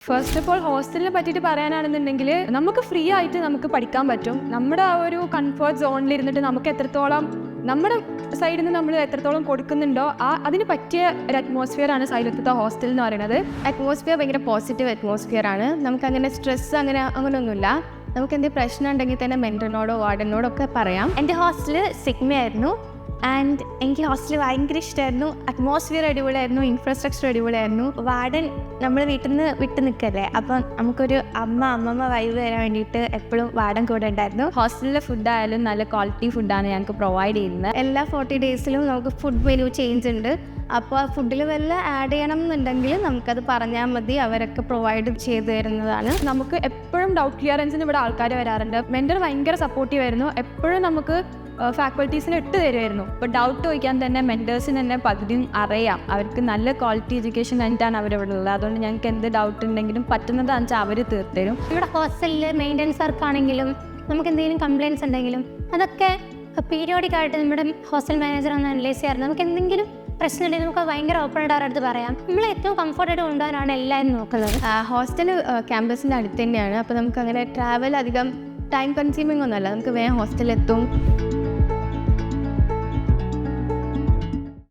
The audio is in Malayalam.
ഫസ്റ്റ് ഓഫ് ഓൾ ഹോസ്റ്റലിനെ പറ്റിയിട്ട് പറയാനാണെന്നുണ്ടെങ്കിൽ നമുക്ക് ഫ്രീ ആയിട്ട് നമുക്ക് പഠിക്കാൻ പറ്റും. നമ്മുടെ ആ ഒരു കംഫർട്ട് സോണിൽ ഇരുന്നിട്ട് നമുക്ക് എത്രത്തോളം നമ്മുടെ സൈഡിൽ നിന്ന് നമ്മൾ എത്രത്തോളം കൊടുക്കുന്നുണ്ടോ അതിന് പറ്റിയ ഒരു അറ്റ്മോസ്ഫിയർ ആണ് സൈലത്തത്തെ ഹോസ്റ്റൽ എന്ന് പറയുന്നത്. അറ്റ്മോസ്ഫിയർ ഭയങ്കര പോസിറ്റീവ് അറ്റ്മോസ്ഫിയർ ആണ്. നമുക്കങ്ങനെ സ്ട്രെസ് അങ്ങനെയൊന്നുമില്ല. നമുക്ക് എന്തെങ്കിലും പ്രശ്നം ഉണ്ടെങ്കിൽ തന്നെ മെൻറ്ററിനോടോ വാർഡനോടോ ഒക്കെ പറയാം. എൻ്റെ ഹോസ്റ്റല് സിഗ്മയായിരുന്നു ആൻഡ് എനിക്ക് ഹോസ്റ്റൽ ഭയങ്കര ഇഷ്ടമായിരുന്നു. അറ്റ്മോസ്ഫിയർ അടിപൊളിയായിരുന്നു, ഇൻഫ്രാസ്ട്രക്ചർ അടിപൊളിയായിരുന്നു. വാർഡൻ നമ്മൾ വീട്ടിൽ നിന്ന് വിട്ട് നിൽക്കല്ലേ, അപ്പം നമുക്കൊരു അമ്മമ്മ വൈബ് വരാൻ വേണ്ടിയിട്ട് എപ്പോഴും വാർഡൻ കൂടെ ഉണ്ടായിരുന്നു. ഹോസ്റ്റലിലെ ഫുഡായാലും നല്ല ക്വാളിറ്റി ഫുഡാണ് ഞങ്ങൾക്ക് പ്രൊവൈഡ് ചെയ്യുന്നത്. എല്ലാ 40 ഡേയ്സിലും നമുക്ക് ഫുഡ് മെനു ചേഞ്ച് ഉണ്ട്. അപ്പോൾ ആ ഫുഡിൽ വല്ല ആഡ് ചെയ്യണം എന്നുണ്ടെങ്കിൽ നമുക്കത് പറഞ്ഞാൽ മതി, അവരൊക്കെ പ്രൊവൈഡ് ചെയ്ത് തരുന്നതാണ്. നമുക്ക് എപ്പോഴും ഡൗട്ട് ക്ലിയറൻസിന് ഇവിടെ ആൾക്കാർ വരാറുണ്ട്. മെൻറ്റർ ഭയങ്കര സപ്പോർട്ടീവ് ആയിരുന്നു. എപ്പോഴും നമുക്ക് ഫാക്കൽറ്റീസിന് ഇട്ട് തരുമായിരുന്നു. ഇപ്പോൾ ഡൗട്ട് ചോദിക്കാൻ തന്നെ മെൻറ്റേഴ്സിന് തന്നെ പകുതിയും അറിയാം. അവർക്ക് നല്ല ക്വാളിറ്റി എഡ്യൂക്കേഷൻ ആയിട്ടാണ് അവരവിടെ ഉള്ളത്. അതുകൊണ്ട് ഞങ്ങൾക്ക് എന്ത് ഡൗട്ട് ഉണ്ടെങ്കിലും പറ്റുന്നതാണെന്ന് വെച്ചാൽ അവർ തീർത്തരും. ഇവിടെ ഹോസ്റ്റലിൽ മെയിൻ്റനൻസ് വർക്കാണെങ്കിലും നമുക്ക് എന്തെങ്കിലും കംപ്ലയിൻറ്റ്സ് ഉണ്ടെങ്കിലും അതൊക്കെ പീരിയോഡിക് ആയിട്ട് നമ്മുടെ ഹോസ്റ്റൽ മാനേജർ ഒന്ന് അനലൈസ് ചെയ്യാറുണ്ട്. നമുക്ക് എന്തെങ്കിലും പ്രശ്നം ഉണ്ടെങ്കിൽ നമുക്ക് ഭയങ്കര ഓപ്പൺ ആയിട്ട് അടുത്ത് പറയാം. നമ്മൾ ഏറ്റവും കംഫർട്ടായിട്ട് കൊണ്ടുപോകാനാണ് എല്ലാവരും നോക്കുന്നത്. ഹോസ്റ്റൽ ക്യാമ്പസിൻ്റെ അടുത്ത് തന്നെയാണ്. അപ്പോൾ നമുക്ക് അങ്ങനെ ട്രാവൽ അധികം ടൈം കൺസ്യൂമിംഗ് ഒന്നുമല്ല. നമുക്ക് വേഗം ഹോസ്റ്റലിൽ എത്തും.